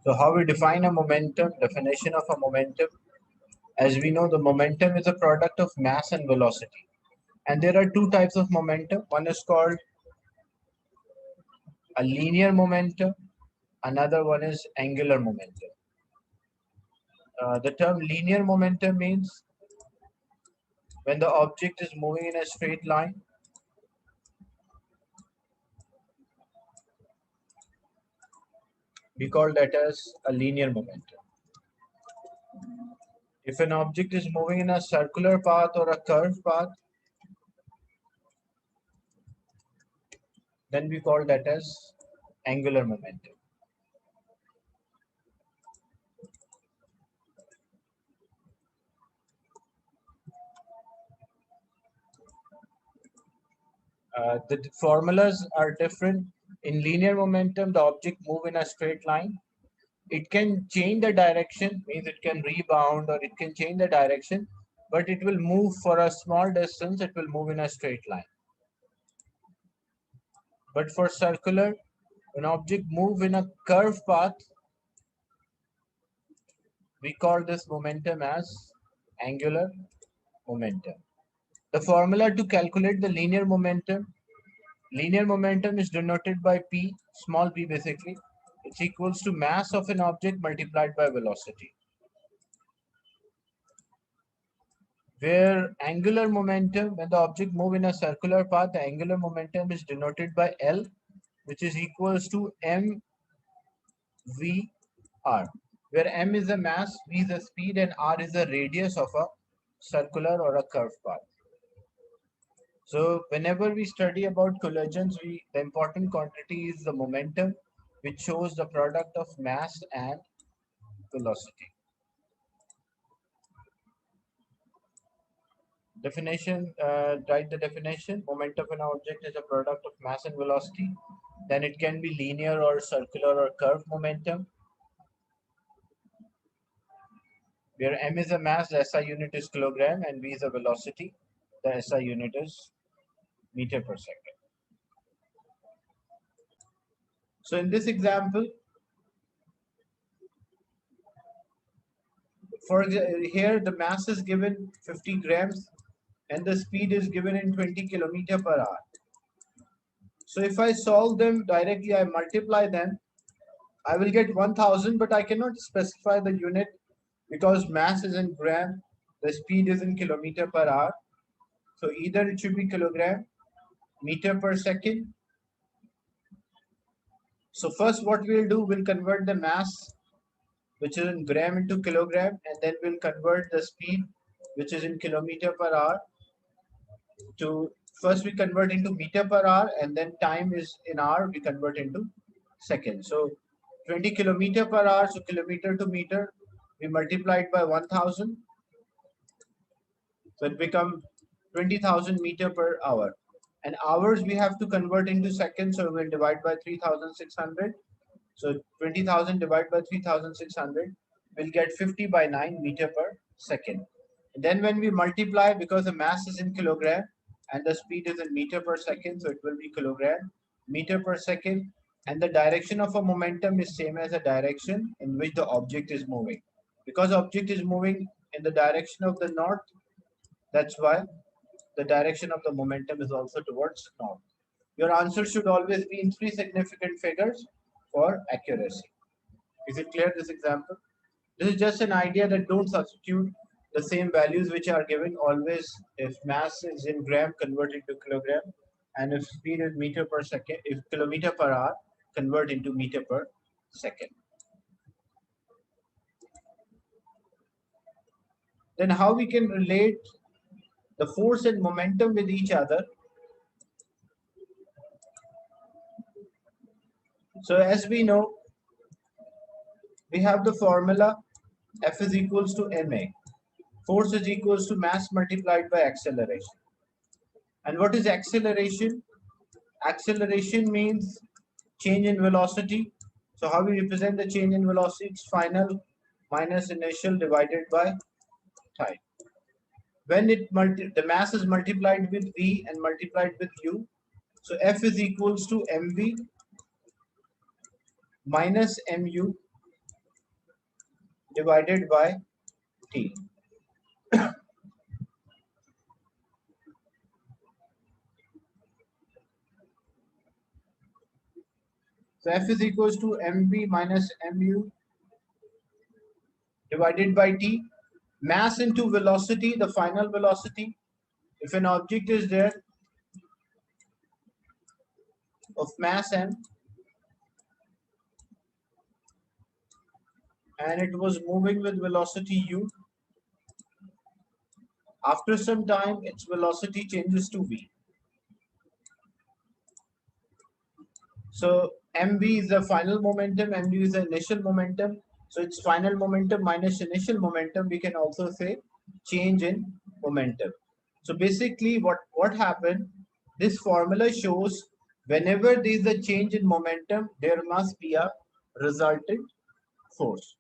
So how we define a momentum, definition of a momentum. As we know, the momentum is a product of mass and velocity. And there are two types of momentum. One is called a linear momentum. Another one is angular momentum. The term linear momentum means when the object is moving in a straight line, we call that as a linear momentum. If an object is moving in a circular path or a curved path, then we call that as angular momentum. The formulas are different. In linear momentum, the object move in a straight line. It can change the direction, means it can rebound or it can change the direction, but it will move for a small distance, it will move in a straight line. But for circular, an object move in a curved path, we call this momentum as angular momentum. The formula to calculate the linear momentum is denoted by P, small p basically. It's equals to mass of an object multiplied by velocity. Where angular momentum, when the object move in a circular path, the angular momentum is denoted by L, which is equals to mv r, where m is the mass, v is the speed, and r is the radius of a circular or a curved path. So whenever we study about collisions, the important quantity is the momentum, which shows the product of mass and velocity. Definition, write the definition. Momentum of an object is a product of mass and velocity. Then it can be linear or circular or curved momentum, where m is a mass, the SI unit is kilogram, and v is a velocity, the SI unit is meter per second. So in this example, here the mass is given 50 grams and the speed is given in 20 kilometer per hour. So if I solve them directly, I multiply them, I will get 1000, but I cannot specify the unit because mass is in gram, the speed is in kilometer per hour. So either it should be kilogram, meter per second. So first what we'll do, we'll convert the mass, which is in gram, into kilogram, and then we'll convert the speed, which is in kilometer per hour, to first we convert into meter per hour, and then time is in hour, we convert into seconds. So 20 kilometer per hour, so kilometer to meter, we multiply it by 1000, so it becomes 20,000 meter per hour. And hours we have to convert into seconds, so we'll divide by 3600. So 20,000 divided by 3600, we'll get 50 by 9 meter per second. And then when we multiply, because the mass is in kilogram and the speed is in meter per second, so it will be kilogram, meter per second, and the direction of a momentum is same as the direction in which the object is moving. Because object is moving in the direction of the north, that's why the direction of the momentum is also towards north. Your answer should always be in 3 significant figures for accuracy. Is it clear, this example? This is just an idea that don't substitute the same values which are given. Always, if mass is in gram, convert into kilogram, and if speed is meter per second, if kilometer per hour, convert into meter per second. Then how we can relate the force and momentum with each other? So as we know, we have the formula F is equals to ma. Force is equals to mass multiplied by acceleration. And what is acceleration? Acceleration means change in velocity. So how we represent the change in velocity? It's final minus initial divided by time. When the mass is multiplied with v and multiplied with u, so F is equals to mv minus mu divided by t. So F is equals to mv minus mu divided by t. Mass into velocity, the final velocity. If an object is there of mass m and it was moving with velocity u, after some time its velocity changes to v. So mv is the final momentum, mu is the initial momentum. So it's final momentum minus initial momentum. We can also say change in momentum. So basically what happened, this formula shows whenever there is a change in momentum, there must be a resultant force.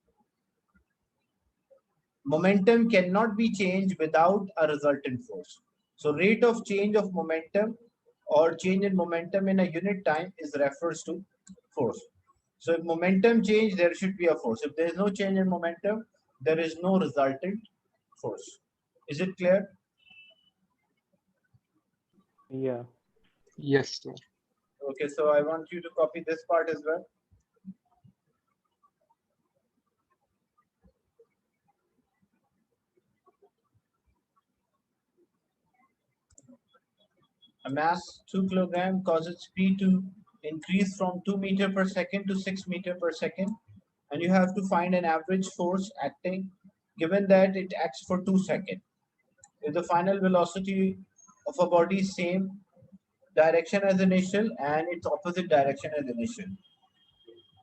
Momentum cannot be changed without a resultant force. So rate of change of momentum or change in momentum in a unit time is refers to force. So if momentum change, there should be a force. If there is no change in momentum, there is no resultant force. Is it clear? Yeah. Yes, sir. Okay, so I want you to copy this part as well. A mass 2 kilogram causes speed to increase from 2 meter per second to 6 meter per second, and you have to find an average force acting given that it acts for 2 seconds. If the final velocity of a body is same direction as initial and its opposite direction as initial.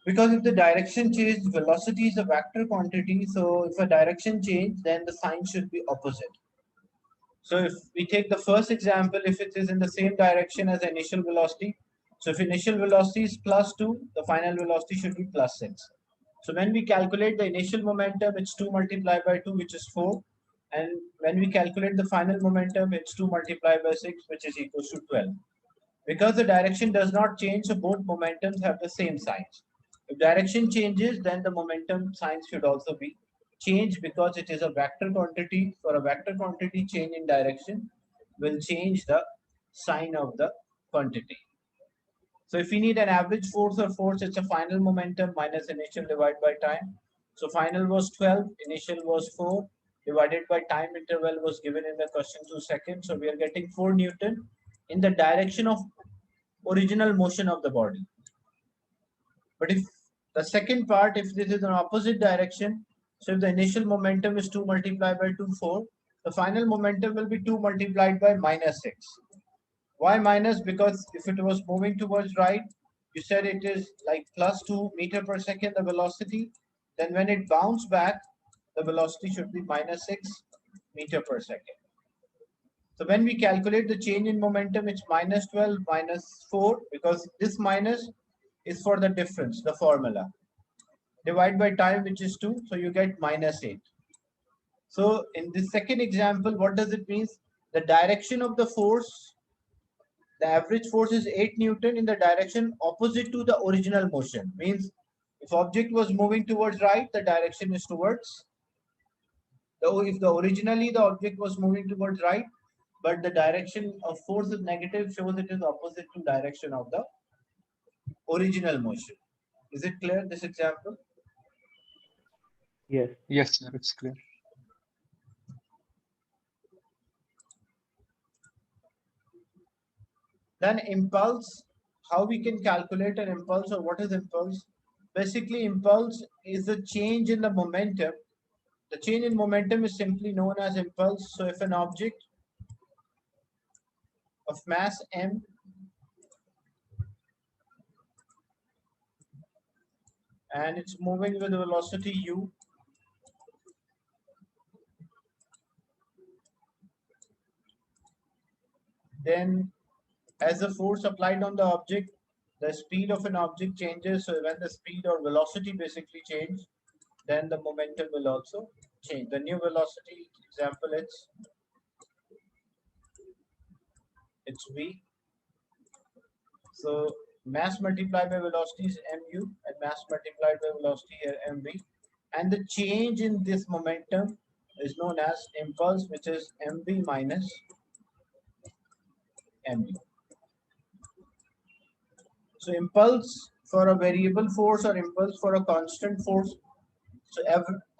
Because if the direction change, velocity is a vector quantity, so if a direction change, then the sign should be opposite. So if we take the first example, if it is in the same direction as the initial velocity, so if initial velocity is plus 2, the final velocity should be plus 6. So when we calculate the initial momentum, it's 2 multiplied by 2, which is 4. And when we calculate the final momentum, it's 2 multiplied by 6, which is equals to 12. Because the direction does not change, so both momentums have the same signs. If direction changes, then the momentum signs should also be changed because it is a vector quantity. For a vector quantity, change in direction will change the sign of the quantity. So if we need an average force or force, it's a final momentum minus initial divided by time. So final was 12, initial was 4, divided by time interval was given in the question 2 seconds. So we are getting 4 Newton in the direction of original motion of the body. But if the second part, if this is an opposite direction, so if the initial momentum is 2 multiplied by 2, 4, the final momentum will be 2 multiplied by minus 6. Why minus? Because if it was moving towards right, you said it is like plus 2 meter per second, the velocity. Then when it bounces back, the velocity should be minus 6 meter per second. So when we calculate the change in momentum, it's minus 12 minus 4 because this minus is for the difference, the formula. Divide by time, which is 2, so you get minus 8. So in this second example, what does it mean? The direction of the force, the average force is 8 Newton in the direction opposite to the original motion. Means if object was moving towards right, the direction is towards, if the originally the object was moving towards right, but the direction of force is negative, shows it is opposite to direction of the original motion. Is it clear, this example? Yes. Yes, sir. It's clear. Then impulse, how we can calculate an impulse or what is impulse? Basically, impulse is the change in the momentum. The change in momentum is simply known as impulse. So if an object of mass m and it's moving with velocity u, then as the force applied on the object, the speed of an object changes. So when the speed or velocity basically change, then the momentum will also change. The new velocity example, it's v. So mass multiplied by velocity is mu and mass multiplied by velocity here mv. and the change in this momentum is known as impulse, which is mv minus mv. So impulse for a variable force or impulse for a constant force. So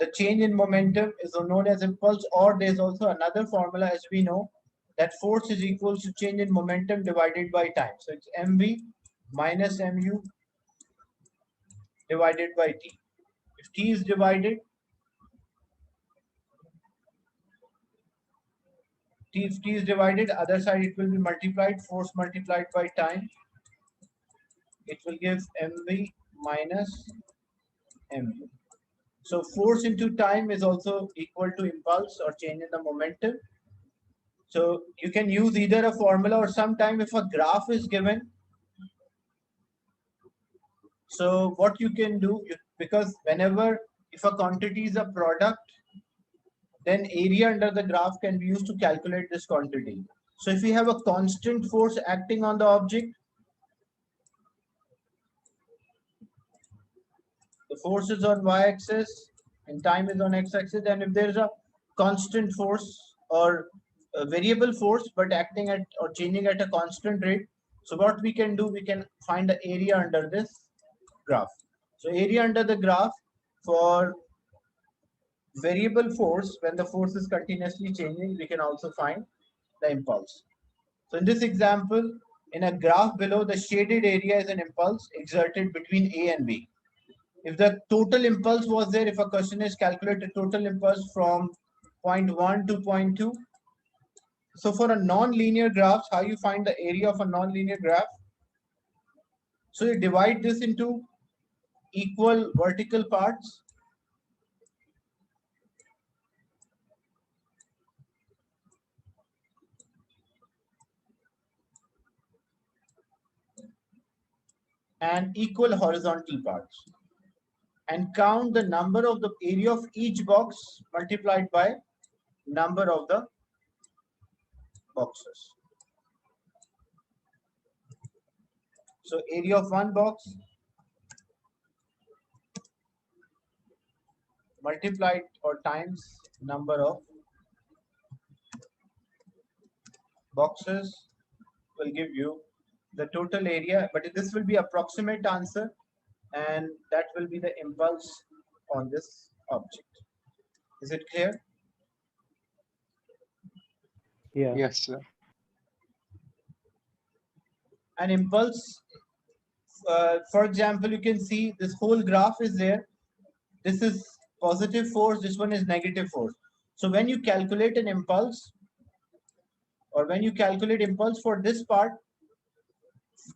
the change in momentum is known as impulse, or there's also another formula, as we know, that force is equals to change in momentum divided by time. So it's mv minus mu divided by t. If t is divided, if t is divided, other side it will be multiplied, force multiplied by time. It will give mv minus mu. So force into time is also equal to impulse or change in the momentum. So you can use either a formula, or sometime if a graph is given. So what you can do, because whenever if a quantity is a product, then area under the graph can be used to calculate this quantity. So if we have a constant force acting on the object, the force is on y-axis and time is on x-axis, and if there is a constant force or a variable force but acting at or changing at a constant rate, so what we can do, we can find the area under this graph. So area under the graph for variable force, when the force is continuously changing, we can also find the impulse. So in this example, in a graph below, the shaded area is an impulse exerted between A and B. If the total impulse was there, if a question is calculated total impulse from point 1 to point 2. So for a non-linear graph, how you find the area of a non-linear graph? So you divide this into equal vertical parts. And equal horizontal parts, and count the number of the area of each box multiplied by number of the boxes. So area of one box multiplied or times number of boxes will give you the total area, but this will be approximate answer, and that will be the impulse on this object. Is it clear? Yeah. Yes, sir. An impulse, for example, you can see this whole graph is there. This is positive force, this one is negative force. So when you calculate an impulse, or when you calculate impulse for this part,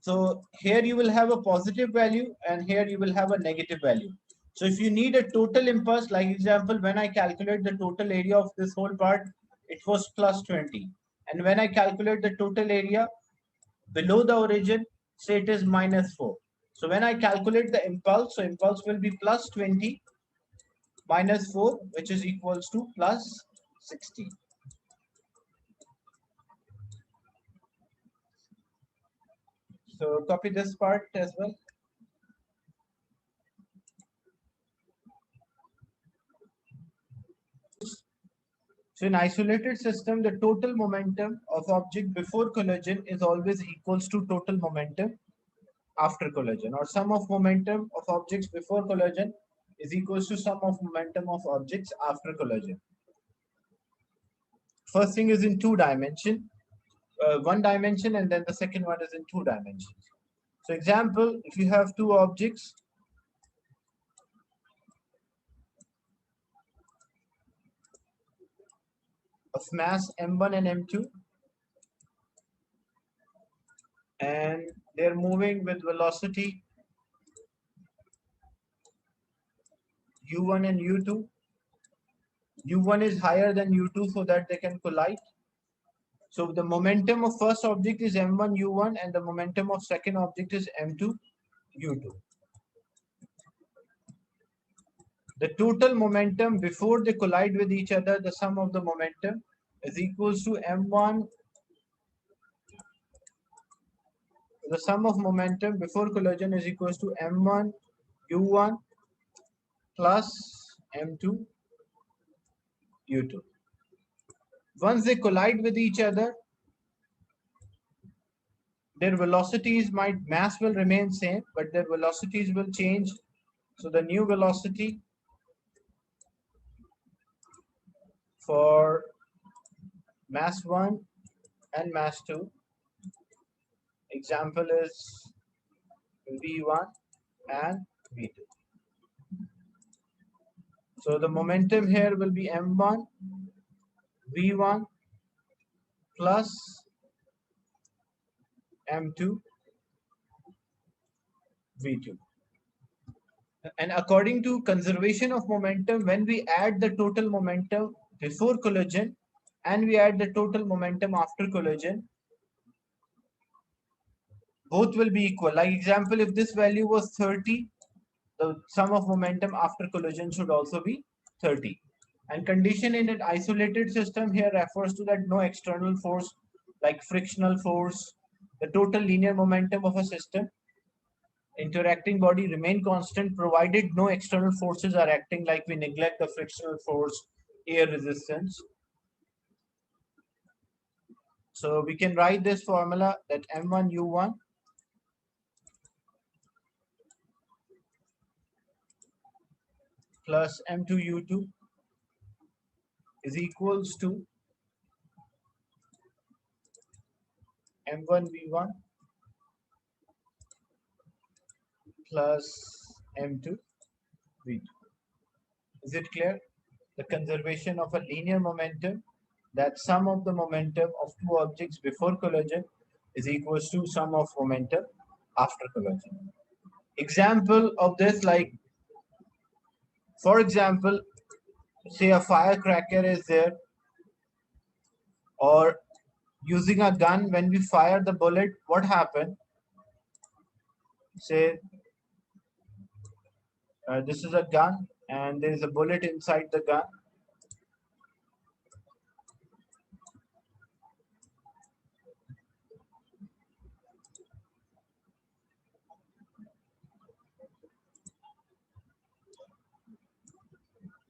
so here you will have a positive value and here you will have a negative value. So if you need a total impulse, like example, when I calculate the total area of this whole part, it was plus 20. And when I calculate the total area below the origin, say it is minus 4. So when I calculate the impulse, so impulse will be plus 20 minus 4, which is equals to plus 60. So copy this part as well. So in isolated system, the total momentum of object before collision is always equals to total momentum after collision, or sum of momentum of objects before collision is equals to sum of momentum of objects after collision. First thing is in two dimension, one dimension, and then the second one is in two dimensions. So example, if you have two objects, of mass m1 and m2, and they're moving with velocity u1 and u2. u1 is higher than u2 so that they can collide. So the momentum of first object is m1 u1 and the momentum of second object is m2 u2. The total momentum before they collide with each other, the sum of the momentum, is equals to m1. The sum of momentum before collision is equals to m1 u1 plus m2 u2. Once they collide with each other, their velocities mass will remain same, but their velocities will change. So the new velocity for mass 1 and mass 2, example is v1 and v2. So the momentum here will be m1 v1 plus m2 v2. And according to conservation of momentum, when we add the total momentum before collision and we add the total momentum after collision, both will be equal. Like example, if this value was 30, the sum of momentum after collision should also be 30. And condition in an isolated system here refers to that no external force like frictional force, the total linear momentum of a system, interacting body remain constant provided no external forces are acting, like we neglect the frictional force, air resistance. So we can write this formula that m1 u1 plus m2 u2 is equals to m1 v1 plus m2 v2. Is it clear? The conservation of a linear momentum, that sum of the momentum of two objects before collision is equals to sum of momentum after collision. Example of this, like for example, say a firecracker is there, or using a gun, when we fire the bullet, what happened? Say this is a gun and there is a bullet inside the gun.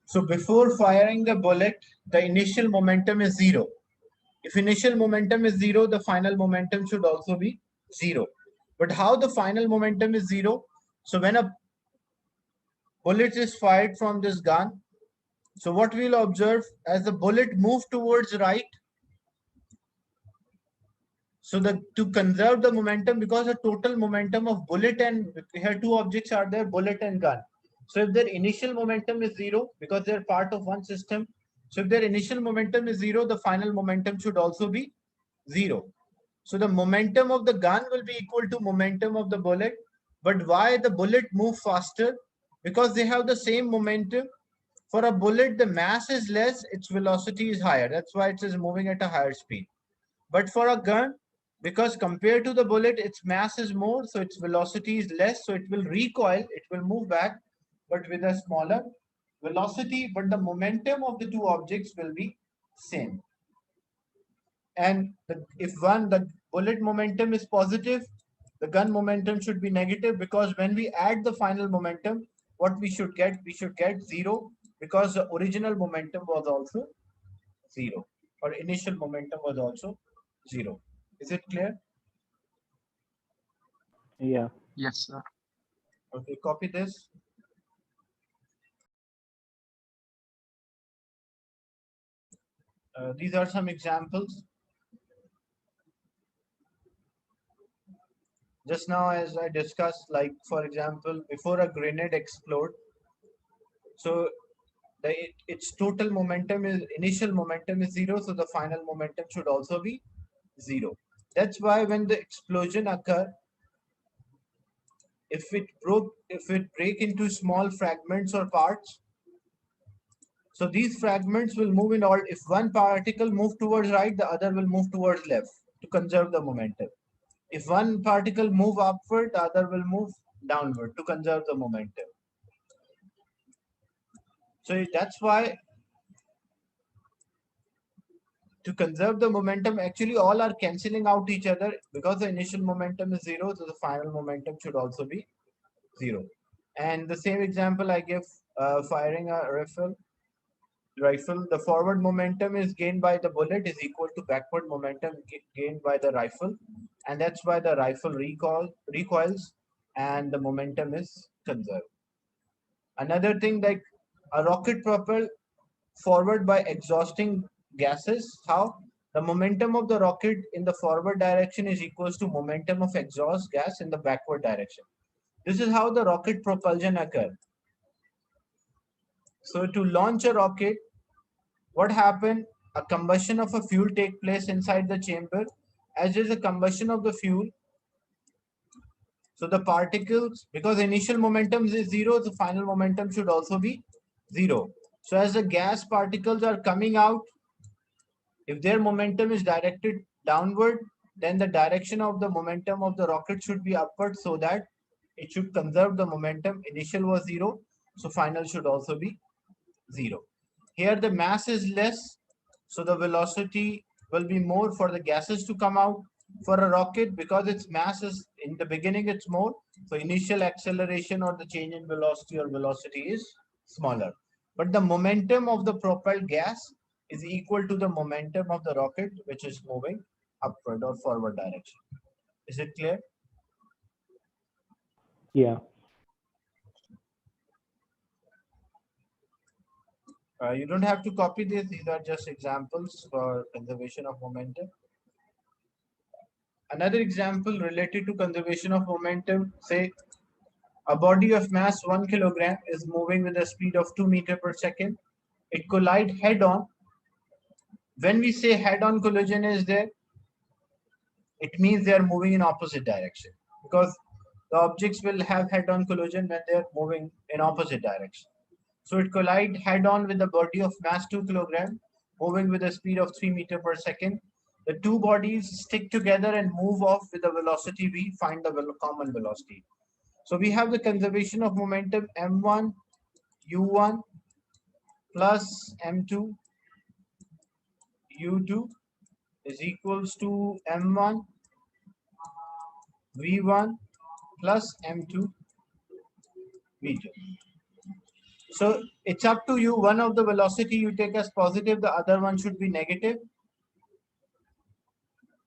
So before firing the bullet, the initial momentum is zero. If initial momentum is zero, the final momentum should also be zero. But how the final momentum is zero? So when a bullet is fired from this gun, so what we'll observe, as the bullet moves towards right, so to conserve the momentum, because the total momentum of bullet and here two objects are there, bullet and gun. So if their initial momentum is zero, because they're part of one system, so if their initial momentum is zero, the final momentum should also be zero. So the momentum of the gun will be equal to momentum of the bullet. But why the bullet move faster? Because they have the same momentum. For a bullet, the mass is less, its velocity is higher. That's why it is moving at a higher speed. But for a gun, because compared to the bullet, its mass is more, so its velocity is less, so it will recoil, it will move back, but with a smaller velocity, but the momentum of the two objects will be same. And if the bullet momentum is positive, the gun momentum should be negative, because when we add the final momentum, what we should get? We should get zero, because the original momentum was also zero, or initial momentum was also zero. Is it clear? Yeah. Yes, sir. Okay, copy this. These are some examples. Just now, as I discussed, like for example, before a grenade explode, so its total momentum is, initial momentum is zero, so the final momentum should also be zero. That's why when the explosion occur, if it break into small fragments or parts, so these fragments will move in all. If one particle move towards right, the other will move towards left to conserve the momentum. If one particle move upward, the other will move downward to conserve the momentum. So that's why, to conserve the momentum, actually all are cancelling out each other, because the initial momentum is zero, so the final momentum should also be zero. And the same example I give firing a rifle, the forward momentum is gained by the bullet is equal to backward momentum gained by the rifle, and that's why the rifle recoils and the momentum is conserved. Another thing, like a rocket propelled forward by exhausting gases, how the momentum of the rocket in the forward direction is equals to momentum of exhaust gas in the backward direction. This is how the rocket propulsion occurs. So to launch a rocket, what happened? A combustion of a fuel take place inside the chamber. As there is a combustion of the fuel, so the particles, because initial momentum is zero, the final momentum should also be zero. So as the gas particles are coming out, if their momentum is directed downward, then the direction of the momentum of the rocket should be upward, so that it should conserve the momentum. Initial was zero, so final should also be zero. Here the mass is less, so the velocity will be more for the gases to come out. For a rocket, because its mass is in the beginning, it's more, so initial acceleration or the change in velocity is smaller. But the momentum of the propelled gas is equal to the momentum of the rocket, which is moving upward or forward direction. Is it clear? Yeah. You don't have to copy this. These are just examples for conservation of momentum. Another example related to conservation of momentum, say a body of mass 1 kilogram is moving with a speed of 2 meters per second. It collides head on. When we say head on collision is there, it means they are moving in opposite direction, because the objects will have head on collision when they are moving in opposite direction. So it collides head on with the body of mass 2 kilogram moving with a speed of 3 meters per second. The two bodies stick together and move off with a velocity v. Find the common velocity. So we have the conservation of momentum m1 u1 plus m2 u2 is equals to m1 v1 plus m2 v2. So it's up to you. One of the velocity you take as positive, the other one should be negative.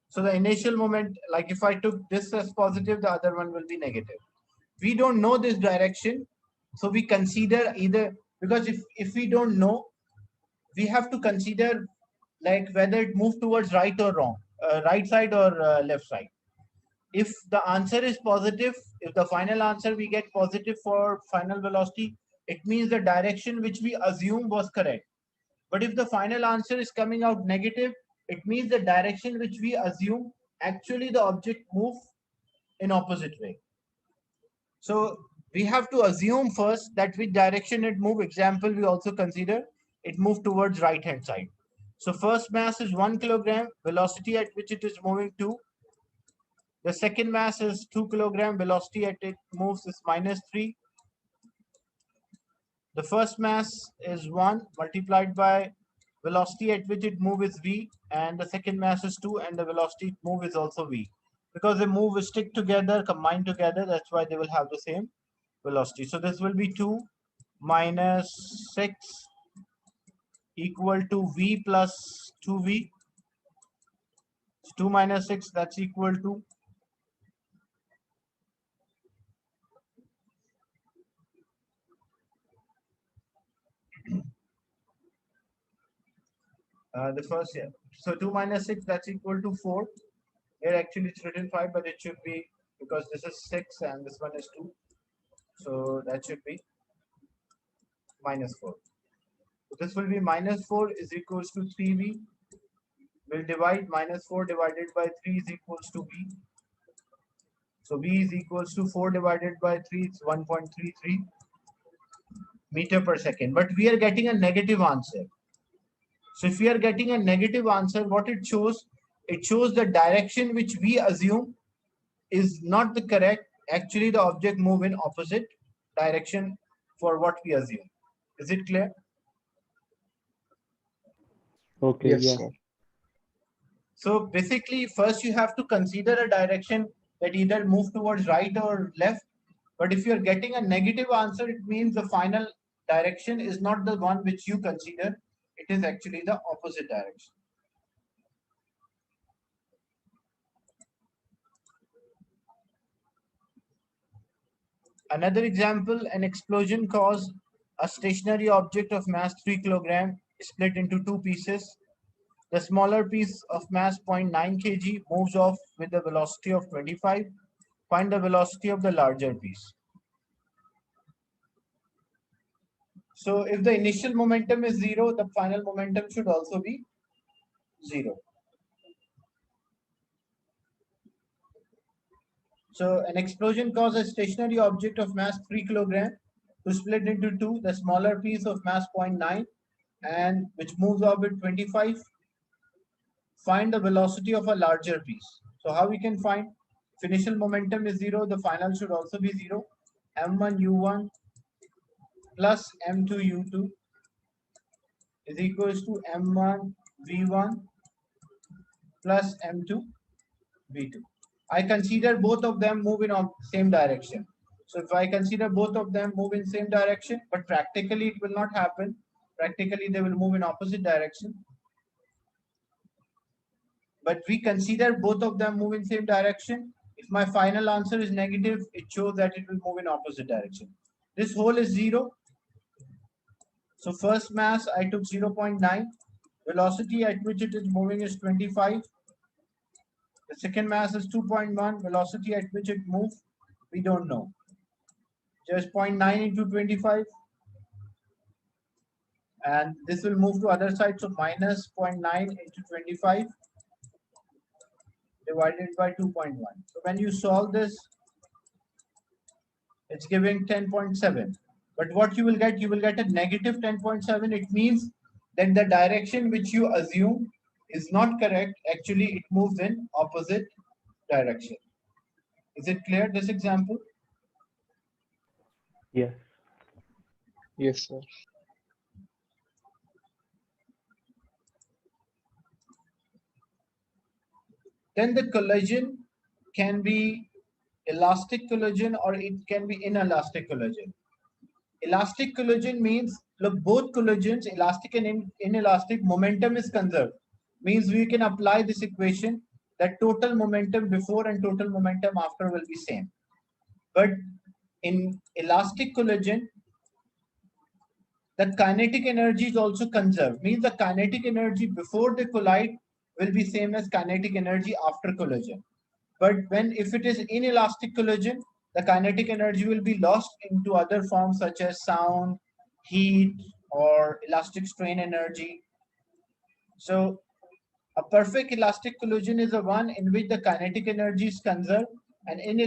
So the initial moment, like if I took this as positive, the other one will be negative. We don't know this direction, so we consider either, because if we don't know, we have to consider like whether it moved towards right or wrong, right side or left side. If the answer is positive, if the final answer we get positive for final velocity, it means the direction which we assume was correct. But if the final answer is coming out negative, it means the direction which we assume actually the object moved in opposite way. So we have to assume first that which direction it moved. Example, we also consider it moved towards right hand side. So first mass is 1 kilogram, velocity at which it is moving 2. The second mass is 2 kilogram, velocity at it moves is -3. The first mass is 1 multiplied by velocity at which it moves is v, and the second mass is 2, and the velocity it move is also v. Because they move stick together, combine together, that's why they will have the same velocity. So this will be 2 minus 6 equal to v plus 2v. 2 minus 6, that's equal to the first, yeah. So 2 minus 6, that's equal to 4. Here actually it's written 5, but it should be, because this is 6 and this one is 2. So that should be minus 4. So this will be minus 4 is equals to 3v. We'll divide minus 4 divided by 3 is equals to v. So v is equals to 4 divided by 3, it's 1.33 meter per second. But we are getting a negative answer. So if we are getting a negative answer, what it shows the direction which we assume is not the correct. Actually, the object move in opposite direction for what we assume. Is it clear? Okay. Yes, Yeah. sir. So basically, first you have to consider a direction that either move towards right or left. But if you're getting a negative answer, it means the final direction is not the one which you consider, it is actually the opposite direction. Another example, an explosion caused a stationary object of mass 3 kg split into two pieces. The smaller piece of mass 0.9 kg moves off with a velocity of 25. Find the velocity of the larger piece. So if the initial momentum is 0, the final momentum should also be 0. So an explosion caused a stationary object of mass 3 kg to split into two, the smaller piece of mass 0.9 and which moves off with 25. Find the velocity of a larger piece. So how we can find? If initial momentum is 0, the final should also be 0. m1 u1 plus m2 u2 is equals to m1 v1 plus m2 v2. I consider both of them move in same direction. So if I consider both of them move in same direction, but practically it will not happen. Practically they will move in opposite direction. But we consider both of them move in same direction. If my final answer is negative, it shows that it will move in opposite direction. This hole is 0. So first mass I took 0.9. Velocity at which it is moving is 25. The second mass is 2.1. Velocity at which it moves, we don't know. Just 0.9 into 25. And this will move to other side. So minus 0.9 into 25 divided by 2.1. So when you solve this, it's giving 10.7. But what you will get a negative 10.7. It means that the direction which you assume is not correct. Actually, it moves in opposite direction. Is it clear, this example? Yes. Yes, sir. Then the collision can be elastic collision or it can be inelastic collision. Elastic collision means, look, both collisions, elastic and inelastic, momentum is conserved. Means we can apply this equation that total momentum before and total momentum after will be same. But in elastic collision, the kinetic energy is also conserved. Means the kinetic energy before they collide will be same as kinetic energy after collision. But if it is inelastic collision, the kinetic energy will be lost into other forms such as sound, heat, or elastic strain energy. So a perfect elastic collision is the one in which the kinetic energy is conserved, and inelastic